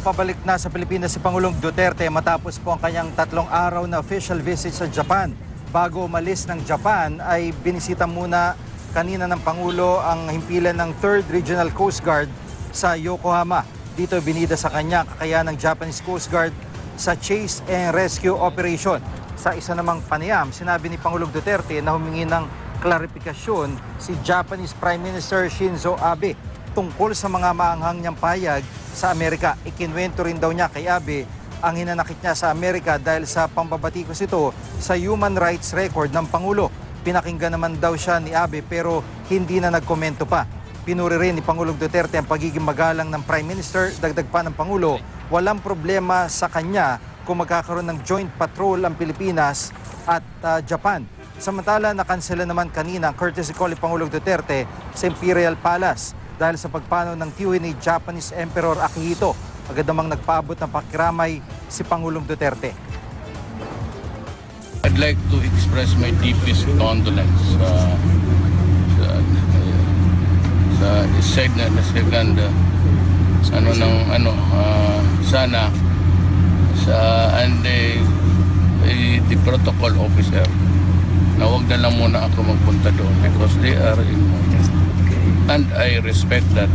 Pabalik na sa Pilipinas si Pangulong Duterte matapos po ang kanyang 3 araw na official visit sa Japan. Bago umalis ng Japan ay binisita muna kanina ng Pangulo ang himpilan ng 3rd Regional Coast Guard sa Yokohama. Dito binida sa kanya kakayahan ng Japanese Coast Guard sa chase and rescue operation. Sa isa namang panayam, sinabi ni Pangulong Duterte na humingi ng klarifikasyon si Japanese Prime Minister Shinzo Abe tungkol sa mga maanghang niyang pahayag sa Amerika. Ikinwento rin daw niya kay Abe ang hinanakit niya sa Amerika dahil sa pambabatikos ito sa human rights record ng Pangulo. Pinakinggan naman daw siya ni Abe pero hindi na nagkomento pa. Pinuri rin ni Pangulong Duterte ang pagiging magalang ng Prime Minister. Dagdag pa ng Pangulo, walang problema sa kanya kung magkakaroon ng joint patrol ang Pilipinas at Japan. Samantala, nakansela naman kanina ang courtesy call ni Pangulong Duterte sa Imperial Palace dahil sa pagpanaw ng tiyuhin ni Japanese Emperor Akihito. Agad namang nagpaabot ng pakiramay si Pangulong Duterte. I'd like to express my deepest condolence sa side na second sana sa the protocol officer na wag na lang muna ako magpunta doon because they are in and I respect that